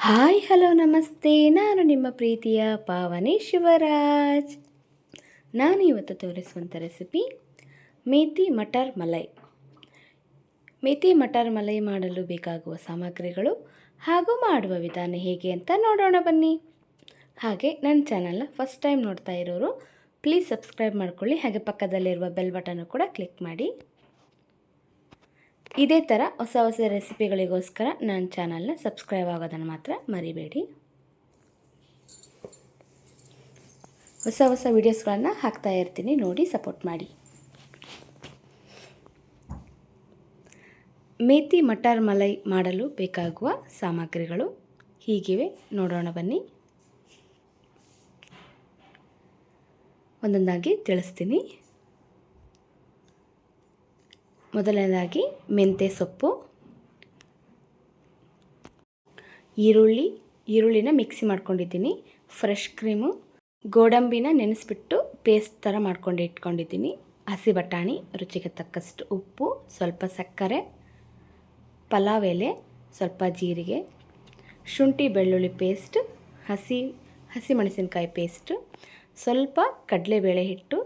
Hi hello ನಮಸ್ತೆ. ನಾನು ನಿಮ್ಮ ಪ್ರೀತಿಯ ಪಾವನಿ ಶಿವರಾಜ್. ನಾನು ಇವತ್ತು ತೋರಿಸುವಂಥ ರೆಸಿಪಿ ಮೇಥಿ ಮಟರ್ ಮಲೈ. ಮೇಥಿ ಮಟರ್ ಮಲೈ ಮಾಡಲು ಬೇಕಾಗುವ ಸಾಮಗ್ರಿಗಳು ಹಾಗೂ ಮಾಡುವ ವಿಧಾನ ಹೇಗೆ ಅಂತ ನೋಡೋಣ ಬನ್ನಿ. ಹಾಗೆ ನನ್ನ ಚಾನಲ್ನ ಫಸ್ಟ್ ಟೈಮ್ ನೋಡ್ತಾ ಇರೋರು ಪ್ಲೀಸ್ ಸಬ್ಸ್ಕ್ರೈಬ್ ಮಾಡ್ಕೊಳ್ಳಿ. ಹಾಗೆ ಪಕ್ಕದಲ್ಲಿರುವ ಬೆಲ್ ಬಟನ್ನು ಕೂಡ ಕ್ಲಿಕ್ ಮಾಡಿ. ಇದೇ ಥರ ಹೊಸ ರೆಸಿಪಿಗಳಿಗೋಸ್ಕರ ನನ್ನ ಚಾನಲ್ನ ಸಬ್ಸ್ಕ್ರೈಬ್ ಆಗೋದನ್ನು ಮಾತ್ರ ಮರಿಬೇಡಿ. ಹೊಸ ವೀಡಿಯೋಸ್ಗಳನ್ನು ಹಾಕ್ತಾ ಇರ್ತೀನಿ, ನೋಡಿ ಸಪೋರ್ಟ್ ಮಾಡಿ. ಮೇಥಿ ಮಟರ್ ಮಲೈ ಮಾಡಲು ಬೇಕಾಗುವ ಸಾಮಗ್ರಿಗಳು ಹೀಗಿವೆ, ನೋಡೋಣ ಬನ್ನಿ. ಒಂದೊಂದಾಗಿ ತಿಳಿಸ್ತೀನಿ. ಮೊದಲನೇದಾಗಿ ಮೆಂತ್ಯ ಸೊಪ್ಪು, ಈರುಳ್ಳಿನ ಮಿಕ್ಸಿ ಮಾಡ್ಕೊಂಡಿದ್ದೀನಿ, ಫ್ರೆಶ್ ಕ್ರೀಮು, ಗೋಡಂಬಿನ ನೆನೆಸ್ಬಿಟ್ಟು ಪೇಸ್ಟ್ ಥರ ಮಾಡ್ಕೊಂಡು ಇಟ್ಕೊಂಡಿದ್ದೀನಿ, ಹಸಿ ಬಟಾಣಿ, ರುಚಿಗೆ ತಕ್ಕಷ್ಟು ಉಪ್ಪು, ಸ್ವಲ್ಪ ಸಕ್ಕರೆ, ಪಲಾವ್ ಎಲೆ, ಸ್ವಲ್ಪ ಜೀರಿಗೆ, ಶುಂಠಿ ಬೆಳ್ಳುಳ್ಳಿ ಪೇಸ್ಟ್, ಹಸಿಮೆಣಸಿನಕಾಯಿ ಪೇಸ್ಟ್, ಸ್ವಲ್ಪ ಕಡಲೆಬೇಳೆ ಹಿಟ್ಟು,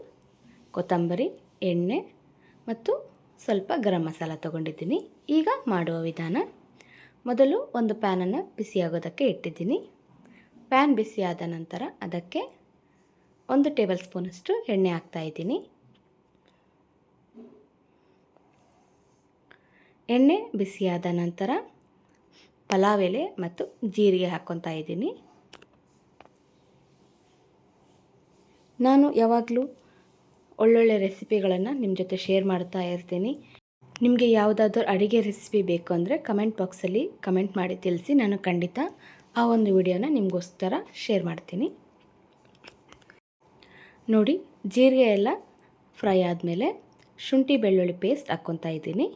ಕೊತ್ತಂಬರಿ, ಎಣ್ಣೆ ಮತ್ತು ಸ್ವಲ್ಪ ಗರಂ ಮಸಾಲ ತೊಗೊಂಡಿದ್ದೀನಿ. ಈಗ ಮಾಡುವ ವಿಧಾನ. ಮೊದಲು ಒಂದು ಪ್ಯಾನನ್ನು ಬಿಸಿಯಾಗೋದಕ್ಕೆ ಇಟ್ಟಿದ್ದೀನಿ. ಪ್ಯಾನ್ ಬಿಸಿಯಾದ ನಂತರ ಅದಕ್ಕೆ 1 ಟೇಬಲ್ ಸ್ಪೂನಷ್ಟು ಎಣ್ಣೆ ಹಾಕ್ತಾಯಿದ್ದೀನಿ. ಎಣ್ಣೆ ಬಿಸಿಯಾದ ನಂತರ ಪಲಾವ್ ಎಲೆ ಮತ್ತು ಜೀರಿಗೆ ಹಾಕ್ಕೊತಾ ಇದ್ದೀನಿ. ನಾನು ಯಾವಾಗಲೂ ಒಳ್ಳೊಳ್ಳೆ ರೆಸಿಪಿಗಳನ್ನು ನಿಮ್ಮ ಜೊತೆ ಶೇರ್ ಮಾಡ್ತಾ ಇರ್ತೀನಿ. ನಿಮಗೆ ಯಾವುದಾದ್ರೂ ಅಡುಗೆ ರೆಸಿಪಿ ಬೇಕು ಅಂದರೆ ಕಮೆಂಟ್ ಬಾಕ್ಸಲ್ಲಿ ಕಮೆಂಟ್ ಮಾಡಿ ತಿಳಿಸಿ. ನಾನು ಖಂಡಿತ ಆ ಒಂದು ವಿಡಿಯೋನ ನಿಮಗೋಸ್ಕರ ಶೇರ್ ಮಾಡ್ತೀನಿ. ನೋಡಿ, ಜೀರಿಗೆ ಎಲ್ಲ ಫ್ರೈ ಆದಮೇಲೆ ಶುಂಠಿ ಬೆಳ್ಳುಳ್ಳಿ ಪೇಸ್ಟ್ ಹಾಕ್ಕೊತಾ ಇದ್ದೀನಿ.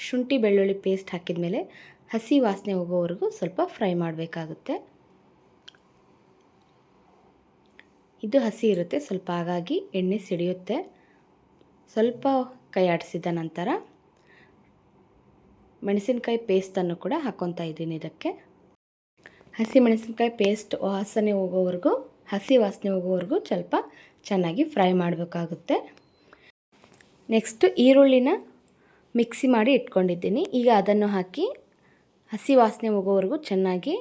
ಶುಂಠಿ ಬೆಳ್ಳುಳ್ಳಿ ಪೇಸ್ಟ್ ಹಾಕಿದ ಮೇಲೆ ಹಸಿ ವಾಸನೆ ಹೋಗೋವರೆಗೂ ಸ್ವಲ್ಪ ಫ್ರೈ ಮಾಡಬೇಕಾಗುತ್ತೆ. ಇದು ಹಸಿ ಇರುತ್ತೆ ಸ್ವಲ್ಪ, ಹಾಗಾಗಿ ಎಣ್ಣೆ ಸಿಡಿಯುತ್ತೆ. ಸ್ವಲ್ಪ ಕೈ ಆಡಿಸಿದ ನಂತರ ಮೆಣಸಿನಕಾಯಿ ಪೇಸ್ಟನ್ನು ಕೂಡ ಹಾಕ್ಕೊತಾ ಇದ್ದೀನಿ. ಇದಕ್ಕೆ ಹಸಿ ಮೆಣಸಿನಕಾಯಿ ಪೇಸ್ಟ್ ಹಸಿ ವಾಸನೆ ಹೋಗೋವರೆಗೂ ಸ್ವಲ್ಪ ಚೆನ್ನಾಗಿ ಫ್ರೈ ಮಾಡಬೇಕಾಗುತ್ತೆ. ನೆಕ್ಸ್ಟು ಈರುಳ್ಳಿನ ಮಿಕ್ಸಿ ಮಾಡಿ ಇಟ್ಕೊಂಡಿದ್ದೀನಿ. ಈಗ ಅದನ್ನು ಹಾಕಿ ಹಸಿ ವಾಸನೆ ಹೋಗೋವರೆಗೂ ಚೆನ್ನಾಗಿ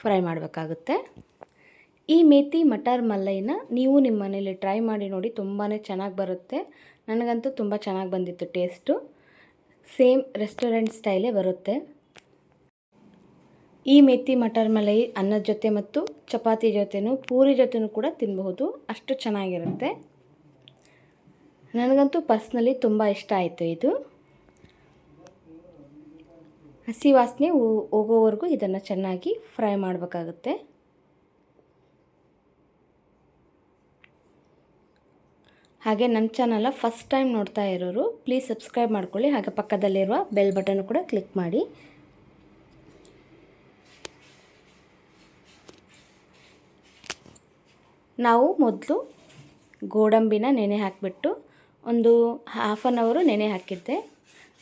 ಫ್ರೈ ಮಾಡಬೇಕಾಗುತ್ತೆ. ಈ ಮೇಥಿ ಮಟರ್ ಮಲೈನ ನೀವು ನಿಮ್ಮ ಮನೇಲಿ ಟ್ರೈ ಮಾಡಿ ನೋಡಿ, ತುಂಬಾ ಚೆನ್ನಾಗಿ ಬರುತ್ತೆ. ನನಗಂತೂ ತುಂಬ ಚೆನ್ನಾಗಿ ಬಂದಿತ್ತು ಟೇಸ್ಟು. ಸೇಮ್ ರೆಸ್ಟೋರೆಂಟ್ ಸ್ಟೈಲೇ ಬರುತ್ತೆ. ಈ ಮೇಥಿ ಮಟರ್ ಮಲೈ ಅನ್ನದ ಜೊತೆ ಮತ್ತು ಚಪಾತಿ ಜೊತೆನೂ ಪೂರಿ ಜೊತೆನೂ ಕೂಡ ತಿನ್ನಬಹುದು, ಅಷ್ಟು ಚೆನ್ನಾಗಿರುತ್ತೆ. ನನಗಂತೂ ಪರ್ಸ್ನಲಿ ತುಂಬ ಇಷ್ಟ ಆಯಿತು ಇದು. ಹಸಿ ವಾಸನೆ ಹೋಗೋವರೆಗೂ ಇದನ್ನು ಚೆನ್ನಾಗಿ ಫ್ರೈ ಮಾಡಬೇಕಾಗುತ್ತೆ. ಹಾಗೆ ನನ್ನ ಚಾನಲ್ನ ಫಸ್ಟ್ ಟೈಮ್ ನೋಡ್ತಾ ಇರೋರು ಪ್ಲೀಸ್ ಸಬ್ಸ್ಕ್ರೈಬ್ ಮಾಡ್ಕೊಳ್ಳಿ. ಹಾಗೆ ಪಕ್ಕದಲ್ಲಿರುವ ಬೆಲ್ ಬಟನ್ ಕೂಡ ಕ್ಲಿಕ್ ಮಾಡಿ. ನಾವು ಮೊದಲು ಗೋಡಂಬಿನ ನೆನೆ ಹಾಕಿಬಿಟ್ಟು ಒಂದು ಹಾಫ್ ಆನ್ ಅವರು ನೆನೆ ಹಾಕಿದ್ದೆ.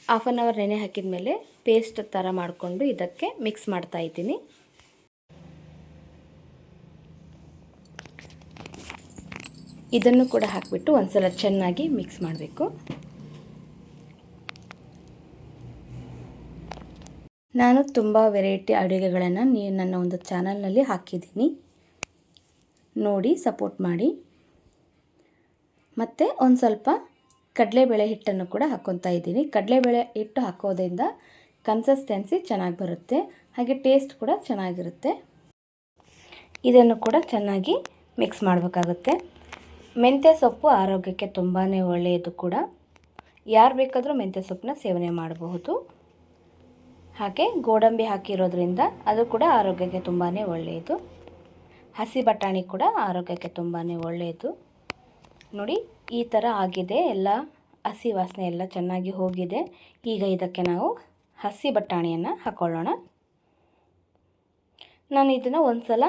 ಹಾಫ್ ಆನ್ ಅವರ್ ನೆನೆ ಹಾಕಿದ ಮೇಲೆ ಪೇಸ್ಟ್ ಥರ ಮಾಡಿಕೊಂಡು ಇದಕ್ಕೆ ಮಿಕ್ಸ್ ಮಾಡ್ತಾ ಇದ್ದೀನಿ. ಇದನ್ನು ಕೂಡ ಹಾಕಿಬಿಟ್ಟು ಒಂದ್ಸಲ ಚೆನ್ನಾಗಿ ಮಿಕ್ಸ್ ಮಾಡಬೇಕು. ನಾನು ತುಂಬ ವೆರೈಟಿ ಅಡುಗೆಗಳನ್ನು ನನ್ನ ಒಂದು ಚಾನಲ್ನಲ್ಲಿ ಹಾಕಿದ್ದೀನಿ, ನೋಡಿ ಸಪೋರ್ಟ್ ಮಾಡಿ. ಮತ್ತು ಒಂದು ಸ್ವಲ್ಪ ಕಡಲೆಬೇಳೆ ಹಿಟ್ಟನ್ನು ಕೂಡ ಹಾಕ್ಕೊತಾ ಇದ್ದೀನಿ. ಕಡಲೆಬೇಳೆ ಹಿಟ್ಟು ಹಾಕೋದ್ರಿಂದ ಕನ್ಸಿಸ್ಟೆನ್ಸಿ ಚೆನ್ನಾಗಿ ಬರುತ್ತೆ, ಹಾಗೆ ಟೇಸ್ಟ್ ಕೂಡ ಚೆನ್ನಾಗಿರುತ್ತೆ. ಇದನ್ನು ಕೂಡ ಚೆನ್ನಾಗಿ ಮಿಕ್ಸ್ ಮಾಡಬೇಕಾಗುತ್ತೆ. ಮೆಂತ್ಯ ಸೊಪ್ಪು ಆರೋಗ್ಯಕ್ಕೆ ತುಂಬಾ ಒಳ್ಳೆಯದು ಕೂಡ. ಯಾರು ಬೇಕಾದರೂ ಮೆಂತ್ಯ ಸೊಪ್ಪನ್ನ ಸೇವನೆ ಮಾಡಬಹುದು. ಹಾಗೆ ಗೋಡಂಬಿ ಹಾಕಿರೋದ್ರಿಂದ ಅದು ಕೂಡ ಆರೋಗ್ಯಕ್ಕೆ ತುಂಬಾ ಒಳ್ಳೆಯದು. ಹಸಿ ಬಟಾಣಿ ಕೂಡ ಆರೋಗ್ಯಕ್ಕೆ ತುಂಬಾ ಒಳ್ಳೆಯದು. ನೋಡಿ, ಈ ಥರ ಆಗಿದೆ, ಎಲ್ಲ ಹಸಿ ವಾಸನೆ ಎಲ್ಲ ಚೆನ್ನಾಗಿ ಹೋಗಿದೆ. ಈಗ ಇದಕ್ಕೆ ನಾವು ಹಸಿ ಬಟಾಣಿಯನ್ನು ಹಾಕ್ಕೊಳ್ಳೋಣ. ನಾನು ಇದನ್ನು ಒಂದು ಸಲ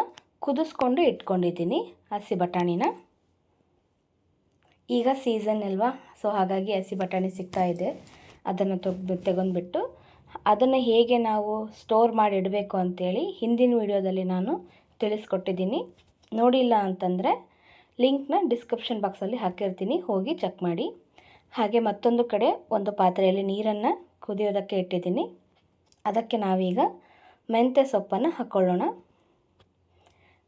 ಕುದಿಸ್ಕೊಂಡು ಇಟ್ಕೊಂಡಿದ್ದೀನಿ ಹಸಿ ಬಟಾಣಿನ. ಈಗ ಸೀಸನ್ ಅಲ್ವಾ, ಸೊ ಹಾಗಾಗಿ ಹಸಿ ಬಟಾಣಿ ಸಿಗ್ತಾ ಇದೆ. ಅದನ್ನು ತೆಗೆದುಬಿಟ್ಟು ಅದನ್ನು ಹೇಗೆ ನಾವು ಸ್ಟೋರ್ ಮಾಡಿ ಇಡಬೇಕು ಅಂತೇಳಿ ಹಿಂದಿನ ವಿಡಿಯೋದಲ್ಲಿ ನಾನು ತಿಳಿಸ್ಕೊಟ್ಟಿದ್ದೀನಿ. ನೋಡಿಲ್ಲ ಅಂತಂದರೆ ಲಿಂಕ್ನ ಡಿಸ್ಕ್ರಿಪ್ಷನ್ ಬಾಕ್ಸಲ್ಲಿ ಹಾಕಿರ್ತೀನಿ, ಹೋಗಿ ಚೆಕ್ ಮಾಡಿ. ಹಾಗೆ ಮತ್ತೊಂದು ಕಡೆ ಒಂದು ಪಾತ್ರೆಯಲ್ಲಿ ನೀರನ್ನು ಕುದಿಯೋದಕ್ಕೆ ಇಟ್ಟಿದ್ದೀನಿ. ಅದಕ್ಕೆ ನಾವೀಗ ಮೆಂತ್ಯ ಸೊಪ್ಪನ್ನು ಹಾಕ್ಕೊಳ್ಳೋಣ.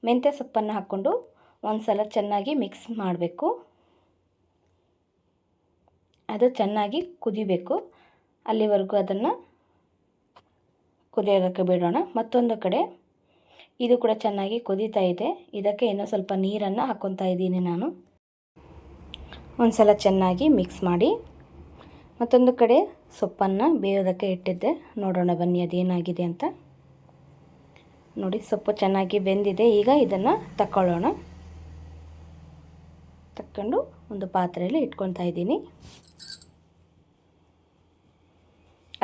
ಮೆಂತ್ಯ ಸೊಪ್ಪನ್ನು ಹಾಕ್ಕೊಂಡು ಒಂದು ಸಲ ಚೆನ್ನಾಗಿ ಮಿಕ್ಸ್ ಮಾಡಬೇಕು. ಅದು ಚೆನ್ನಾಗಿ ಕುದಿಬೇಕು, ಅಲ್ಲಿವರೆಗೂ ಅದನ್ನು ಕುದಿಯೋದಕ್ಕೆ ಬಿಡೋಣ. ಮತ್ತೊಂದು ಕಡೆ ಇದು ಕೂಡ ಚೆನ್ನಾಗಿ ಕುದೀತಾ ಇದೆ. ಇದಕ್ಕೆ ಇನ್ನೂ ಸ್ವಲ್ಪ ನೀರನ್ನು ಹಾಕ್ಕೊತಾ ಇದ್ದೀನಿ ನಾನು. ಒಂದು ಸಲ ಚೆನ್ನಾಗಿ ಮಿಕ್ಸ್ ಮಾಡಿ ಮತ್ತೊಂದು ಕಡೆ ಸೊಪ್ಪನ್ನು ಬೇಯೋದಕ್ಕೆ ಇಟ್ಟಿದ್ದೆ. ನೋಡೋಣ ಬನ್ನಿ ಅದೇನಾಗಿದೆ ಅಂತ. ನೋಡಿ, ಸೊಪ್ಪು ಚೆನ್ನಾಗಿ ಬೆಂದಿದೆ. ಈಗ ಇದನ್ನು ತಕ್ಕೊಳ್ಳೋಣ. ತಕ್ಕೊಂಡು ಒಂದು ಪಾತ್ರೆಯಲ್ಲಿ ಇಟ್ಕೊತಾ ಇದ್ದೀನಿ.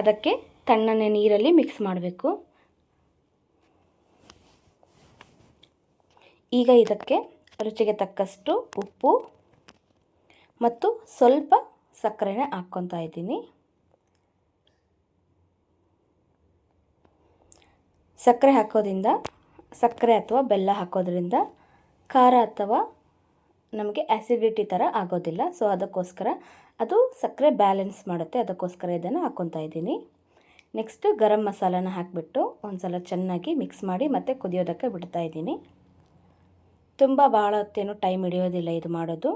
ಅದಕ್ಕೆ ತಣ್ಣನೆ ನೀರಲ್ಲಿ ಮಿಕ್ಸ್ ಮಾಡಬೇಕು. ಈಗ ಇದಕ್ಕೆ ರುಚಿಗೆ ತಕ್ಕಷ್ಟು ಉಪ್ಪು ಮತ್ತು ಸ್ವಲ್ಪ ಸಕ್ಕರೆನ ಹಾಕ್ಕೊತಾ ಇದ್ದೀನಿ. ಸಕ್ಕರೆ ಹಾಕೋದ್ರಿಂದ, ಸಕ್ಕರೆ ಅಥವಾ ಬೆಲ್ಲ ಹಾಕೋದ್ರಿಂದ ಖಾರ ಅಥವಾ ನಮಗೆ ಆ್ಯಸಿಡಿಟಿ ಥರ ಆಗೋದಿಲ್ಲ. ಸೊ ಅದಕ್ಕೋಸ್ಕರ ಅದು ಸಕ್ಕರೆ ಬ್ಯಾಲೆನ್ಸ್ ಮಾಡುತ್ತೆ, ಅದಕ್ಕೋಸ್ಕರ ಇದನ್ನು ಹಾಕ್ಕೊತಾ ಇದ್ದೀನಿ. ನೆಕ್ಸ್ಟು ಗರಂ ಮಸಾಲಾನ ಹಾಕಿಬಿಟ್ಟು ಒಂದು ಸಲ ಚೆನ್ನಾಗಿ ಮಿಕ್ಸ್ ಮಾಡಿ ಮತ್ತೆ ಕುದಿಯೋದಕ್ಕೆ ಬಿಡ್ತಾ ಇದ್ದೀನಿ. ತುಂಬ ಭಾಳ ಹೊತ್ತೇನು ಟೈಮ್ ಹಿಡಿಯೋದಿಲ್ಲ ಇದು ಮಾಡೋದು.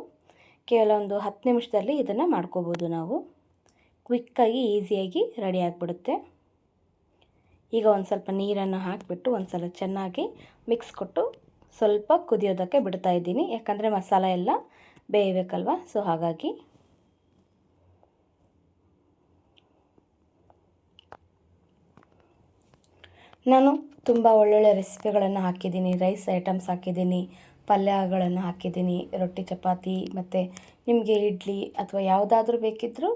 ಕೇವಲ ಒಂದು 10 ನಿಮಿಷದಲ್ಲಿ ಇದನ್ನು ಮಾಡ್ಕೋಬೋದು ನಾವು. ಕ್ವಿಕ್ಕಾಗಿ ಈಸಿಯಾಗಿ ರೆಡಿ ಆಗಿಬಿಡುತ್ತೆ. ಈಗ ಒಂದು ಸ್ವಲ್ಪ ನೀರನ್ನು ಹಾಕಿಬಿಟ್ಟು ಒಂದು ಸಲ ಚೆನ್ನಾಗಿ ಮಿಕ್ಸ್ ಕೊಟ್ಟು ಸ್ವಲ್ಪ ಕುದಿಯೋದಕ್ಕೆ ಬಿಡ್ತಾ ಇದ್ದೀನಿ. ಯಾಕಂದರೆ ಮಸಾಲ ಎಲ್ಲ ಬೇಯಬೇಕಲ್ವ, ಸೊ ಹಾಗಾಗಿ. ನಾನು ತುಂಬ ಒಳ್ಳೊಳ್ಳೆ ರೆಸಿಪಿಗಳನ್ನು ಹಾಕಿದ್ದೀನಿ. ರೈಸ್ ಐಟಮ್ಸ್ ಹಾಕಿದ್ದೀನಿ, ಪಲ್ಯಗಳನ್ನು ಹಾಕಿದ್ದೀನಿ, ರೊಟ್ಟಿ ಚಪಾತಿ ಮತ್ತು ನಿಮಗೆ ಇಡ್ಲಿ ಅಥವಾ ಯಾವುದಾದ್ರೂ ಬೇಕಿದ್ದರೂ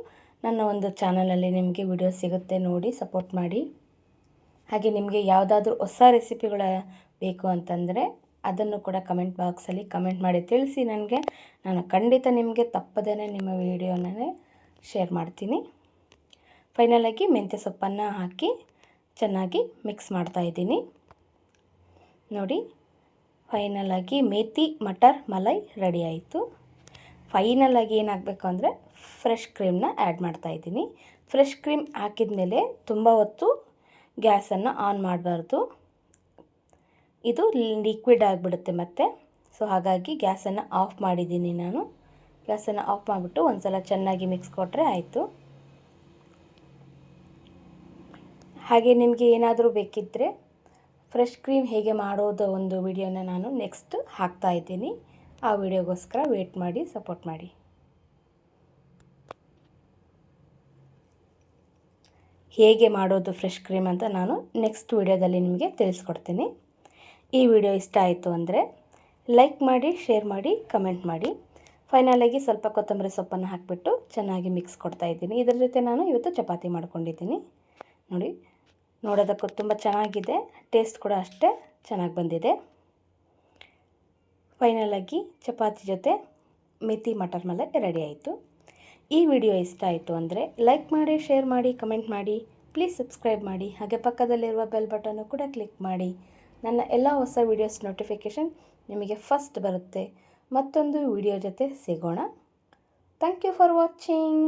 ನನ್ನ ಒಂದು ಚಾನಲಲ್ಲಿ ನಿಮಗೆ ವಿಡಿಯೋ ಸಿಗುತ್ತೆ, ನೋಡಿ ಸಪೋರ್ಟ್ ಮಾಡಿ. ಹಾಗೆ ನಿಮಗೆ ಯಾವುದಾದ್ರೂ ಹೊಸ ರೆಸಿಪಿಗಳ ಬೇಕು ಅಂತಂದರೆ ಅದನ್ನು ಕೂಡ ಕಮೆಂಟ್ ಬಾಕ್ಸಲ್ಲಿ ಕಮೆಂಟ್ ಮಾಡಿ ತಿಳಿಸಿ ನನಗೆ. ನಾನು ಖಂಡಿತ ನಿಮಗೆ ತಪ್ಪದೇ ನಿಮ್ಮ ವಿಡಿಯೋನೇ ಶೇರ್ ಮಾಡ್ತೀನಿ. ಫೈನಲಾಗಿ ಮೆಂತ್ಯ ಸೊಪ್ಪನ್ನು ಹಾಕಿ ಚೆನ್ನಾಗಿ ಮಿಕ್ಸ್ ಮಾಡ್ತಾಯಿದ್ದೀನಿ. ನೋಡಿ, ಫೈನಲಾಗಿ ಮೇಥಿ ಮಟರ್ ಮಲೈ ರೆಡಿ ಆಯಿತು. ಫೈನಲಾಗಿ ಏನಾಗಬೇಕು ಅಂದರೆ ಫ್ರೆಶ್ ಕ್ರೀಮ್ನ ಆ್ಯಡ್ ಮಾಡ್ತಾಯಿದ್ದೀನಿ. ಫ್ರೆಶ್ ಕ್ರೀಮ್ ಹಾಕಿದ ಮೇಲೆ ತುಂಬ ಹೊತ್ತು ಗ್ಯಾಸನ್ನು ಆನ್ ಮಾಡಬಾರ್ದು, ಇದು ಲಿಕ್ವಿಡ್ ಆಗಿಬಿಡುತ್ತೆ ಮತ್ತೆ. ಸೊ ಹಾಗಾಗಿ ಗ್ಯಾಸನ್ನು ಆಫ್ ಮಾಡಿದ್ದೀನಿ ನಾನು. ಗ್ಯಾಸನ್ನು ಆಫ್ ಮಾಡಿಬಿಟ್ಟು ಒಂದು ಸಲ ಚೆನ್ನಾಗಿ ಮಿಕ್ಸ್ ಕೊಟ್ಟರೆ ಆಯಿತು. ಹಾಗೆ ನಿಮಗೆ ಏನಾದರೂ ಬೇಕಿದ್ದರೆ ಫ್ರೆಶ್ ಕ್ರೀಮ್ ಹೇಗೆ ಮಾಡೋದು ಒಂದು ವಿಡಿಯೋನ ನಾನು ನೆಕ್ಸ್ಟ್ ಹಾಕ್ತಾಯಿದ್ದೀನಿ. ಆ ವಿಡಿಯೋಗೋಸ್ಕರ ವೇಟ್ ಮಾಡಿ, ಸಪೋರ್ಟ್ ಮಾಡಿ. ಹೇಗೆ ಮಾಡೋದು ಫ್ರೆಶ್ ಕ್ರೀಮ್ ಅಂತ ನಾನು ನೆಕ್ಸ್ಟ್ ವಿಡಿಯೋದಲ್ಲಿ ನಿಮಗೆ ತಿಳಿಸ್ಕೊಡ್ತೀನಿ. ಈ ವಿಡಿಯೋ ಇಷ್ಟ ಆಯಿತು ಅಂದರೆ ಲೈಕ್ ಮಾಡಿ, ಶೇರ್ ಮಾಡಿ, ಕಮೆಂಟ್ ಮಾಡಿ. ಫೈನಲಾಗಿ ಸ್ವಲ್ಪ ಕೊತ್ತಂಬರಿ ಸೊಪ್ಪನ್ನು ಹಾಕಿಬಿಟ್ಟು ಚೆನ್ನಾಗಿ ಮಿಕ್ಸ್ ಕೊಡ್ತಾಯಿದ್ದೀನಿ. ಇದರ ಜೊತೆ ನಾನು ಇವತ್ತು ಚಪಾತಿ ಮಾಡ್ಕೊಂಡಿದ್ದೀನಿ. ನೋಡಿ, ನೋಡೋದಕ್ಕೂ ತುಂಬ ಚೆನ್ನಾಗಿದೆ, ಟೇಸ್ಟ್ ಕೂಡ ಅಷ್ಟೇ ಚೆನ್ನಾಗಿ ಬಂದಿದೆ. ಫೈನಲಾಗಿ ಚಪಾತಿ ಜೊತೆ ಮೇಥಿ ಮಟರ್ ಮಲೈ ರೆಡಿ ಆಯಿತು. ಈ ವಿಡಿಯೋ ಇಷ್ಟ ಆಯಿತು ಅಂದರೆ ಲೈಕ್ ಮಾಡಿ, ಶೇರ್ ಮಾಡಿ, ಕಮೆಂಟ್ ಮಾಡಿ. ಪ್ಲೀಸ್ ಸಬ್ಸ್ಕ್ರೈಬ್ ಮಾಡಿ. ಹಾಗೆ ಪಕ್ಕದಲ್ಲಿರುವ ಬೆಲ್ ಬಟನ್ನು ಕೂಡ ಕ್ಲಿಕ್ ಮಾಡಿ. ನನ್ನ ಎಲ್ಲ ಹೊಸ ವೀಡಿಯೋಸ್ ನೋಟಿಫಿಕೇಷನ್ ನಿಮಗೆ ಫಸ್ಟ್ ಬರುತ್ತೆ. ಮತ್ತೊಂದು ವಿಡಿಯೋ ಜೊತೆ ಸಿಗೋಣ. Thank you for watching.